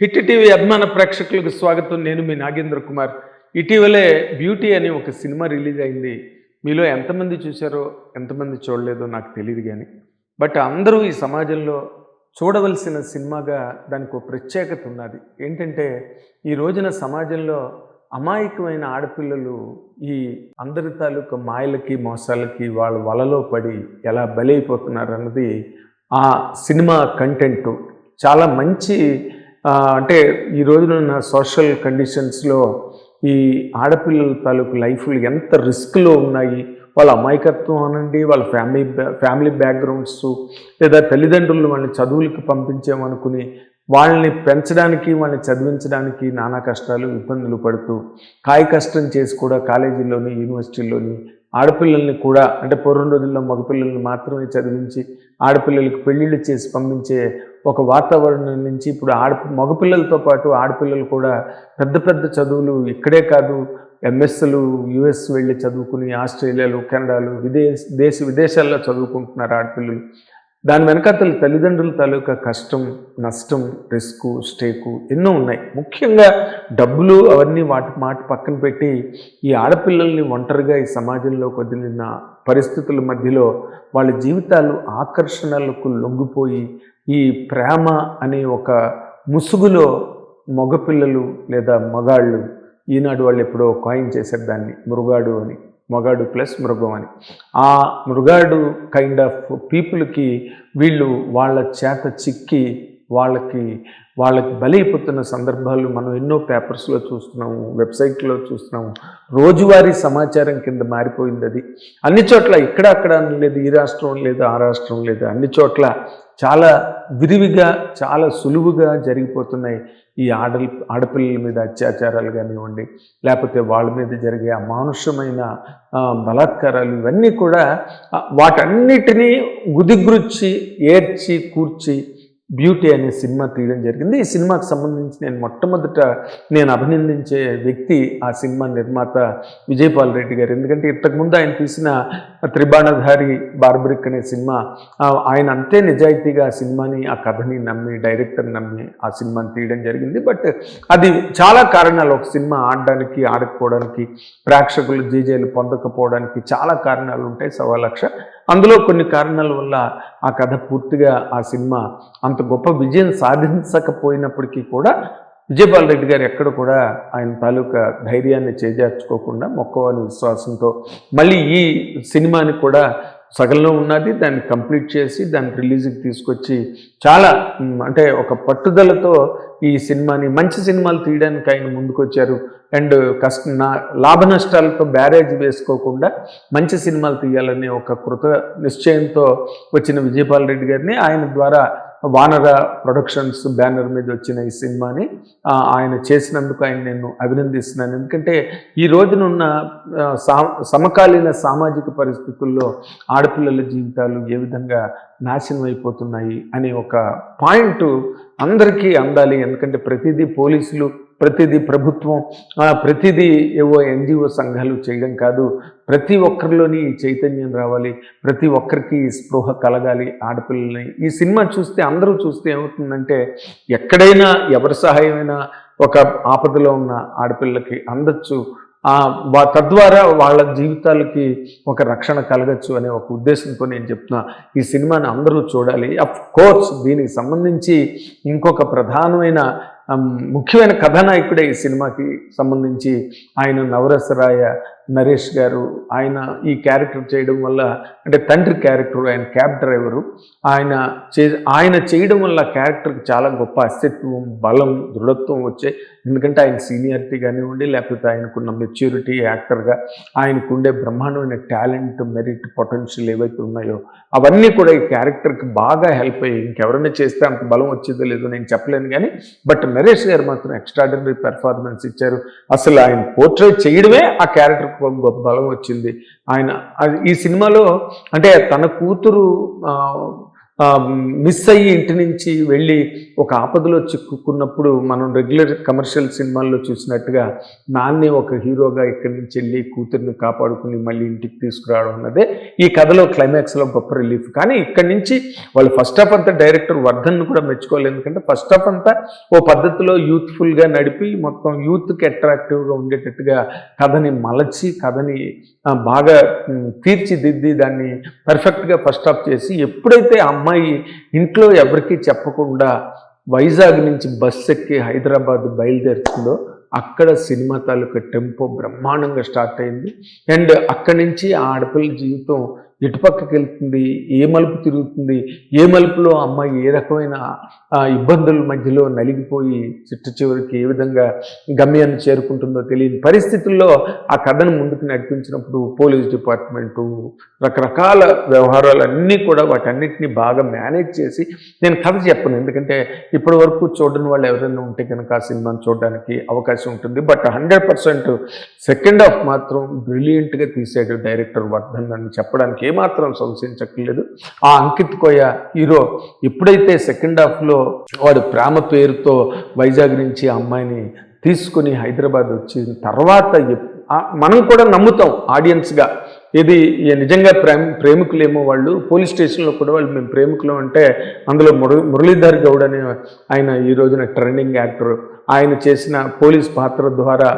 Hit TV అభిమాన ప్రేక్షకులకు స్వాగతం. నేను మీ నాగేంద్ర కుమార్. ఇటీవలే బ్యూటీ అనే ఒక సినిమా రిలీజ్ అయింది. మీలో ఎంతమంది చూశారో ఎంతమంది చూడలేదో నాకు తెలియదు కానీ బట్ అందరూ ఈ సమాజంలో చూడవలసిన సినిమాగా దానికి ఒక ప్రత్యేకత ఉన్నది. ఏంటంటే ఈ రోజున సమాజంలో అమాయకమైన ఆడపిల్లలు ఈ అందరి తాలూకు మాయలకి మోసాలకి వాళ్ళ వలలో పడి ఎలా బలైపోతున్నారు అన్నది ఆ సినిమా కంటెంట్. చాలా మంచి అంటే ఈ రోజున సోషల్ కండిషన్స్లో ఈ ఆడపిల్లల తాలూకు లైఫ్లు ఎంత రిస్క్లో ఉన్నాయి, వాళ్ళ అమాయకత్వం అనండి, వాళ్ళ ఫ్యామిలీ బ్యాక్గ్రౌండ్స్, లేదా తల్లిదండ్రులు వాళ్ళని చదువులకి పంపించామనుకుని వాళ్ళని పెంచడానికి వాళ్ళని చదివించడానికి నానా కష్టాలు ఇబ్బందులు పడుతూ కాయ కష్టం చేసి కూడా కాలేజీల్లోని యూనివర్సిటీల్లోని ఆడపిల్లల్ని కూడా అంటే పూర్వం రోజుల్లో మగపిల్లల్ని మాత్రమే చదివించి ఆడపిల్లలకు పెళ్ళిళ్ళు చేసి పంపించే ఒక వాతావరణం నుంచి ఇప్పుడు మగపిల్లలతో పాటు ఆడపిల్లలు కూడా పెద్ద పెద్ద చదువులు ఇక్కడే కాదు ఎంఎస్లు యుఎస్ వెళ్ళి చదువుకుని ఆస్ట్రేలియాలు కెనడాలు విదేశాల్లో చదువుకుంటున్నారు ఆడపిల్లలు. దాని వెనకాతల తల్లిదండ్రుల తాలూకా కష్టం, నష్టం, రిస్క్, స్టేకు ఎన్నో ఉన్నాయి. ముఖ్యంగా డబ్బులు అవన్నీ మాట పక్కన పెట్టి ఈ ఆడపిల్లల్ని ఒంటరిగా ఈ సమాజంలోకి వదిలిన పరిస్థితుల మధ్యలో వాళ్ళ జీవితాలు ఆకర్షణలకు లొంగిపోయి ఈ ప్రేమ అనే ఒక ముసుగులో మగపిల్లలు లేదా మగాళ్ళు, ఈనాడు వాళ్ళు ఎప్పుడో కాయిన్ చేశారు దాన్ని మృగాడు అని, మగాడు ప్లస్ మృగం అని. ఆ మృగాడు కైండ్ ఆఫ్ పీపుల్కి వీళ్ళు వాళ్ళ చేత చిక్కి వాళ్ళకి బలైపోతున్న సందర్భాలు మనం ఎన్నో పేపర్స్లో చూస్తున్నాము, వెబ్సైట్లో చూస్తున్నాము. రోజువారీ సమాచారం కింద మారిపోయింది అది. అన్ని చోట్ల ఇక్కడ అక్కడ లేదు, ఈ రాష్ట్రం లేదు ఆ రాష్ట్రం లేదు, అన్ని చోట్ల చాలా విరివిగా చాలా సులువుగా జరిగిపోతున్నాయి ఈ ఆడపిల్లల మీద అత్యాచారాలు కానివ్వండి, లేకపోతే వాళ్ళ మీద జరిగే అమానుషమైన బలాత్కారాలు, ఇవన్నీ కూడా వాటన్నిటినీ గుదిగుచ్చి ఏర్చి కూర్చి బ్యూటీ అనే సినిమా తీయడం జరిగింది. ఈ సినిమాకి సంబంధించి మొట్టమొదట అభినందించే వ్యక్తి ఆ సినిమా నిర్మాత విజయపాల్ రెడ్డి గారు. ఎందుకంటే ఇంతకుముందు ఆయన తీసిన త్రిబాణధారి బార్బరిక్ అనే సినిమా ఆయన అంతే నిజాయితీగా ఆ సినిమాని, ఆ కథని నమ్మి, డైరెక్టర్ని నమ్మి ఆ సినిమాని తీయడం జరిగింది. బట్ అది చాలా కారణాలు, ఒక సినిమా ఆడడానికి ఆడకపోవడానికి, ప్రేక్షకులు జేజేలు పొందకపోవడానికి చాలా కారణాలు ఉంటాయి, 1,00,000. అందులో కొన్ని కారణాల వల్ల ఆ కథ పూర్తిగా ఆ సినిమా అంత గొప్ప విజయం సాధించకపోయినప్పటికీ కూడా విజయపాల్ రెడ్డి గారు ఎక్కడ కూడా ఆయన తాలూకా ధైర్యాన్ని చేజార్చుకోకుండా మొక్కవాని విశ్వాసంతో మళ్ళీ ఈ సినిమాని కూడా సగంలో ఉన్నది దాన్ని కంప్లీట్ చేసి దాన్ని రిలీజ్కి తీసుకొచ్చి చాలా అంటే ఒక పట్టుదలతో ఈ సినిమాని, మంచి సినిమాలు తీయడానికి ఆయన ముందుకొచ్చారు. అండ్ లాభ నష్టాలతో బ్యారేజ్ వేసుకోకుండా మంచి సినిమాలు తీయాలనే ఒక కృత నిశ్చయంతో వచ్చిన విజయపాల్ రెడ్డి గారిని, ఆయన ద్వారా వానర ప్రొడక్షన్స్ బ్యానర్ మీద వచ్చిన ఈ సినిమాని ఆయన చేసినందుకు నేను అభినందిస్తున్నాను. ఎందుకంటే ఈ రోజునున్న సమకాలీన సామాజిక పరిస్థితుల్లో ఆడపిల్లల జీవితాలు ఏ విధంగా నాశనం అయిపోతున్నాయి అనే ఒక పాయింట్ అందరికీ అందాలి. ఎందుకంటే ప్రతిదీ పోలీసులు, ప్రతిదీ ప్రభుత్వం, ప్రతిదీ ఏవో ఎన్జిఓ సంఘాలు చేయడం కాదు. ప్రతి ఒక్కరిలోని ఈ చైతన్యం రావాలి, ప్రతి ఒక్కరికి స్పృహ కలగాలి ఆడపిల్లల్ని. ఈ సినిమా చూస్తే, అందరూ చూస్తే ఏమవుతుందంటే ఎక్కడైనా ఎవరి సహాయమైనా ఒక ఆపదలో ఉన్న ఆడపిల్లకి అందచ్చు, తద్వారా వాళ్ళ జీవితాలకి ఒక రక్షణ కలగచ్చు అనే ఒక ఉద్దేశంతో నేను చెప్తున్నా ఈ సినిమాని అందరూ చూడాలి. అఫ్ కోర్స్ దీనికి సంబంధించి ఇంకొక ప్రధానమైన ముఖ్యమైన కథానాయకుడే ఈ సినిమాకి సంబంధించి ఆయన నవరసరాయ నరేష్ గారు. ఆయన ఈ క్యారెక్టర్ చేయడం వల్ల, అంటే తండ్రి క్యారెక్టర్, ఆయన క్యాబ్ డ్రైవరు, ఆయన చేయడం వల్ల క్యారెక్టర్కి చాలా గొప్ప అస్తిత్వం, బలం, దృఢత్వం వచ్చాయి. ఎందుకంటే ఆయన సీనియారిటీ కానివ్వండి, లేకపోతే ఆయనకున్న మెచ్యూరిటీ యాక్టర్గా ఆయనకుండే బ్రహ్మాండమైన టాలెంట్, మెరిట్, పొటెన్షియల్ ఏవైతే ఉన్నాయో అవన్నీ కూడా ఈ క్యారెక్టర్కి బాగా హెల్ప్ అయ్యి, ఇంకెవరైనా చేస్తే అంత బలం వచ్చేదో లేదో నేను చెప్పలేను కానీ బట్ నరేష్ గారు మాత్రం ఎక్స్ట్రాడినరీ పెర్ఫార్మెన్స్ ఇచ్చారు. అసలు ఆయన పోర్ట్రేట్ చేయడమే ఆ క్యారెక్టర్కి గొప్ప బలం వచ్చింది. ఆయన ఈ సినిమాలో అంటే తన కూతురు మిస్ అయ్యి ఇంటి నుంచి వెళ్ళి ఒక ఆపదలో చిక్కుకున్నప్పుడు మనం రెగ్యులర్ కమర్షియల్ సినిమాల్లో చూసినట్టుగా నాన్నే ఒక హీరోగా ఇక్కడి నుంచి వెళ్ళి కూతుర్ని కాపాడుకుని మళ్ళీ ఇంటికి తీసుకురావడం అన్నదే ఈ కథలో క్లైమాక్స్లో గొప్ప రిలీఫ్. కానీ ఇక్కడి నుంచి వాళ్ళు ఫస్ట్ హాఫ్ అంతా డైరెక్టర్ వర్ధన్ కూడా మెచ్చుకోవాలి. ఎందుకంటే ఫస్ట్ హాఫ్ అంతా ఓ పద్ధతిలో యూత్ఫుల్గా నడిపి మొత్తం యూత్కి అట్రాక్టివ్గా ఉండేటట్టుగా కథని మలచి కథని బాగా తీర్చిదిద్ది దాన్ని పర్ఫెక్ట్గా ఫస్ట్ హాఫ్ చేసి ఎప్పుడైతే ఆ అమ్మాయి ఇంట్లో ఎవరికీ చెప్పకుండా వైజాగ్ నుంచి బస్సు ఎక్కి హైదరాబాద్ బయలుదేరుతుందో అక్కడ సినిమా తాలూకా టెంపో బ్రహ్మాండంగా స్టార్ట్ అయింది. అండ్ అక్కడి నుంచి ఆ ఆడపిల్ల జీవితం ఎటుపక్కకి వెళ్తుంది, ఏ మలుపు తిరుగుతుంది, ఏ మలుపులో అమ్మాయి ఏ రకమైన ఇబ్బందుల మధ్యలో నలిగిపోయి చివరికి ఏ విధంగా గమ్యాన్ని చేరుకుంటుందో తెలియని పరిస్థితుల్లో ఆ కథను ముందుకు నడిపించినప్పుడు పోలీస్ డిపార్ట్మెంటు రకరకాల వ్యవహారాలన్నీ కూడా వాటన్నిటిని బాగా మేనేజ్ చేసి, నేను కథ చెప్పను ఎందుకంటే ఇప్పటి వరకు చూడని వాళ్ళు ఎవరైనా ఉంటే కనుక ఆ సినిమాను చూడడానికి అవకాశం ఉంటుంది. బట్ 100% సెకండ్ హాఫ్ మాత్రం బ్రిలియంట్గా తీసాడు డైరెక్టర్ వర్ధన్ అని చెప్పడానికి ఏమాత్రం సంశయించక్కర్లేదు. ఆ అంకిత్ కోయ హీరో ఎప్పుడైతే సెకండ్ హాఫ్లో వాడు ప్రేమ పేరుతో వైజాగ్ నుంచి ఆ అమ్మాయిని తీసుకుని హైదరాబాద్ వచ్చిన తర్వాత మనం కూడా నమ్ముతాం ఆడియన్స్గా, ఇది నిజంగా ప్రేమికులేమో వాళ్ళు పోలీస్ స్టేషన్లో కూడా వాళ్ళు మేము ప్రేమికులు అంటే అందులో మురళీధర్ గౌడ్ అనే ఆయన ఈ రోజున ట్రెండింగ్ యాక్టర్, ఆయన చేసిన పోలీస్ పాత్ర ద్వారా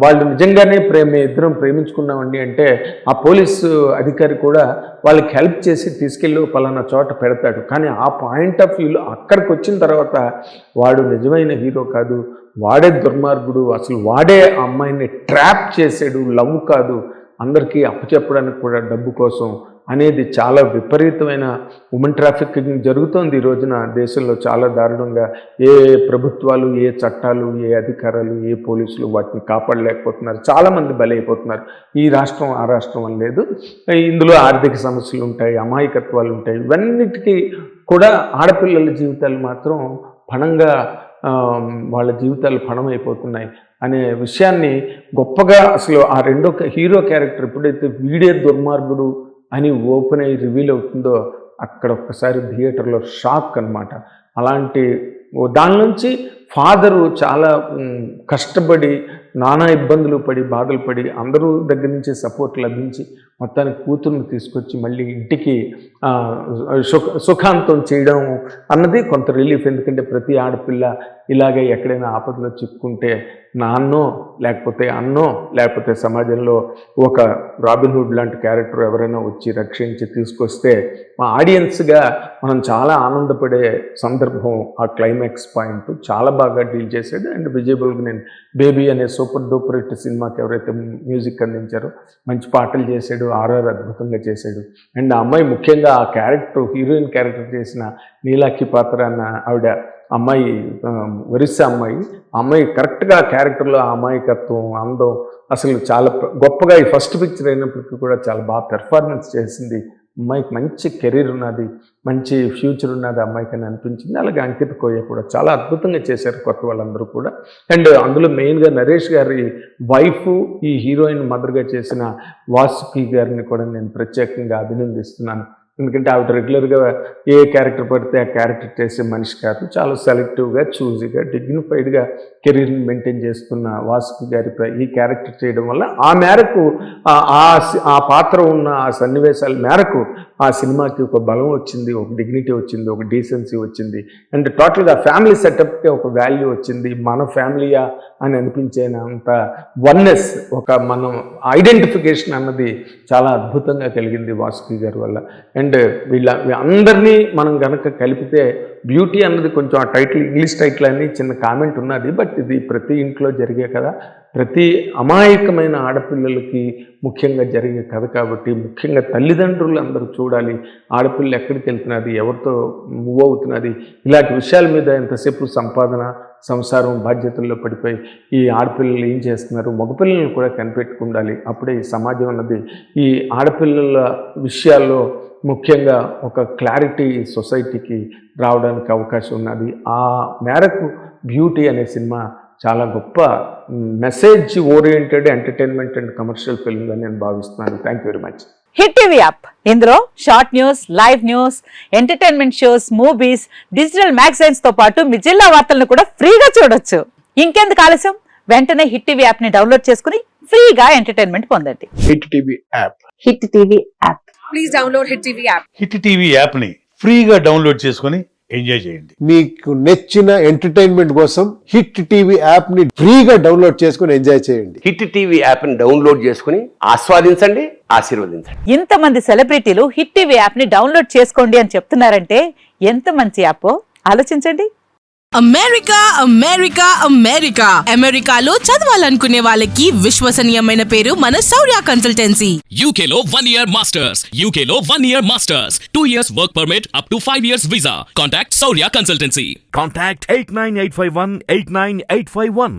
వాళ్ళు నిజంగానే ఇద్దరం ప్రేమించుకున్నామండి అంటే ఆ పోలీసు అధికారి కూడా వాళ్ళకి హెల్ప్ చేసి తీసుకెళ్ళి పలానా చోట పెడతాడు. కానీ ఆ పాయింట్ ఆఫ్ వ్యూలో అక్కడికి వచ్చిన తర్వాత వాడు నిజమైన హీరో కాదు, వాడే దుర్మార్గుడు, అసలు వాడే ఆ అమ్మాయిని ట్రాప్ చేసాడు, లవ్ కాదు అందరికీ అప్పచెప్పడానికి కూడా డబ్బు కోసం అనేది చాలా విపరీతమైన ఉమెన్ ట్రాఫికింగ్ జరుగుతోంది ఈ రోజున దేశంలో చాలా దారుణంగా. ఏ ప్రభుత్వాలు, ఏ చట్టాలు, ఏ అధికారాలు, ఏ పోలీసులు వాటిని కాపాడలేకపోతున్నారు, చాలామంది బలైపోతున్నారు. ఈ రాష్ట్రం ఆ రాష్ట్రం అని లేదు, ఇందులో ఆర్థిక సమస్యలు ఉంటాయి, అమాయకత్వాలు ఉంటాయి, ఇవన్నిటికీ కూడా ఆడపిల్లల జీవితాలు మాత్రం పణంగా వాళ్ళ జీవితాలు పణమైపోతున్నాయి అనే విషయాన్ని గొప్పగా అసలు ఆ రెండో హీరో క్యారెక్టర్ ఎప్పుడైతే వీడే దుర్మార్గుడు అని ఓపెన్ అయ్యి రివీల్ అవుతుందో అక్కడ ఒక్కసారి థియేటర్లో షాక్ అనమాట. అలాంటి దాని నుంచి ఫాదరు చాలా కష్టపడి నానా ఇబ్బందులు పడి బాధలు పడి అందరూ దగ్గర నుంచి సపోర్ట్ లభించి మొత్తానికి కూతుర్ని తీసుకొచ్చి మళ్ళీ ఇంటికి సుఖాంతం చేయడం అన్నది కొంత రిలీఫ్. ఎందుకంటే ప్రతి ఆడపిల్ల ఇలాగే ఎక్కడైనా ఆపదలో చిక్కుంటే నాన్నో లేకపోతే అన్నో లేకపోతే సమాజంలో ఒక రాబిన్హుడ్ లాంటి క్యారెక్టర్ ఎవరైనా వచ్చి రక్షించి తీసుకొస్తే మా ఆడియన్స్గా మనం చాలా ఆనందపడే సందర్భం ఆ క్లైమాక్స్ పాయింట్ చాలా బాగా డీల్ చేశాడు. అండ్ విజయబుల్గా నేను బేబీ అనే సూపర్ డూపర్ హిట్ సినిమాకి ఎవరైతే మ్యూజిక్ అందించారో మంచి పాటలు చేశాడు, ఆర్ఆర్ అద్భుతంగా చేశాడు. అండ్ ఆ అమ్మాయి ముఖ్యంగా ఆ క్యారెక్టర్ హీరోయిన్ క్యారెక్టర్ చేసిన నీలాకి పాత్ర అన్న ఆవిడ అమ్మాయి ఒరిస్సా అమ్మాయి కరెక్ట్గా ఆ క్యారెక్టర్లో ఆ అమాయకత్వం, అందం అసలు చాలా గొప్పగా ఈ ఫస్ట్ పిక్చర్ అయినప్పటికీ కూడా చాలా బాగా పెర్ఫార్మెన్స్ చేసింది. అమ్మాయికి మంచి కెరీర్ ఉన్నది, మంచి ఫ్యూచర్ ఉన్నది అమ్మాయికి అని అనిపించింది. అలాగే అంకిత్ కోయ కూడా చాలా అద్భుతంగా చేశారు కొత్త వాళ్ళందరూ కూడా. అండ్ అందులో మెయిన్గా నరేష్ గారి వైఫ్ ఈ హీరోయిన్ మదర్గా చేసిన వాసుకి గారిని కూడా నేను ప్రత్యేకంగా అభినందిస్తున్నాను. ఎందుకంటే ఆవిడ రెగ్యులర్గా ఏ క్యారెక్టర్ పడితే ఆ క్యారెక్టర్ చేసే మనిషి కాదు, చాలా సెలెక్టివ్గా చూజీగా డిగ్నిఫైడ్గా కెరీర్ని మెయింటైన్ చేస్తున్న వాసుకి గారి ఈ క్యారెక్టర్ చేయడం వల్ల ఆ మేరకు ఆ పాత్ర ఉన్న ఆ సన్నివేశాల మేరకు ఆ సినిమాకి ఒక బలం వచ్చింది, ఒక డిగ్నిటీ వచ్చింది, ఒక డీసెన్సీ వచ్చింది. అండ్ టోటల్గా ఫ్యామిలీ సెటప్కి ఒక వాల్యూ వచ్చింది. మన ఫ్యామిలీయా అని అనిపించేంత వన్నెస్, ఒక మనం ఐడెంటిఫికేషన్ అన్నది చాలా అద్భుతంగా కలిగింది వాసుకి గారి వల్ల. అండ్ అందరినీ మనం కనుక కలిపితే బ్యూటీ అన్నది కొంచెం ఆ టైటిల్ ఇంగ్లీష్ టైటిల్ అని చిన్న కామెంట్ ఉన్నది. బట్ ఇది ప్రతి ఇంట్లో జరిగే కదా, ప్రతి అమాయకమైన ఆడపిల్లలకి ముఖ్యంగా జరిగే కథ కాబట్టి ముఖ్యంగా తల్లిదండ్రులు అందరూ చూడాలి. ఆడపిల్ల ఎక్కడికి వెళ్తున్నది, ఎవరితో మూవ్ అవుతున్నది, ఇలాంటి విషయాల మీద ఎంతసేపు సంపాదన, సంసారం, బాధ్యతల్లో పడిపోయి ఈ ఆడపిల్లలు ఏం చేస్తున్నారు, మగపిల్లలను కూడా కనిపెట్టుకుండాలి. అప్పుడే ఈ సమాజం అన్నది ఈ ఆడపిల్లల విషయాల్లో ముఖ్యంగా ఒక క్లారిటీ సొసైటీకి రావడానికి అవకాశం ఉన్నది. ఆ మేరకు బ్యూటీ అనే సినిమా చాలా గొప్ప message oriented entertainment and commercial ఫిల్మ్గా నేను భావిస్తున్నాను. Thank you very much. Hit TV app ఇందులో short news, live news, entertainment shows, movies, digital magazines తో పాటు మీ జిల్లా వార్తలను కూడా ఫ్రీగా చూడొచ్చు. ఇంకెందుకు ఆలస్యం, వెంటనే హిట్ టీవీ యాప్ ని డౌన్లోడ్ చేసుకుని ఫ్రీగా ఎంటర్టైన్మెంట్ పొందండి. Hit TV app. Hit TV app. Please download hit TV app. Hit TV app ని ఫ్రీగా డౌన్లోడ్ చేసుకొని ఎంజాయ్ చేయండి. మీకు నచ్చిన ఎంటర్టైన్మెంట్ కోసం హిట్ టీవీ యాప్ ని ఫ్రీగా డౌన్లోడ్ చేసుకొని ఎంజాయ్ చేయండి. హిట్ టీవీ యాప్ ని డౌన్లోడ్ చేసుకుని ఆస్వాదించండి, ఆశీర్వదించండి. ఇంతమంది సెలబ్రిటీలు హిట్ టీవీ యాప్ ని డౌన్లోడ్ చేసుకోండి అని చెప్తున్నారంటే ఎంత మంచి యాప్ ఆలోచించండి. అమెరికా అమెరికా అమెరికా అమెరికాలో చదవాలనుకునే వాళ్ళకి విశ్వసనీయమైన పేరు మన శౌర్య కన్సల్టెన్సీ. UK లో 1 year masters. UK లో 1 year masters. 2 years work permit up to 5 years visa. Contact Saurya Consultancy. Contact 89851 89851.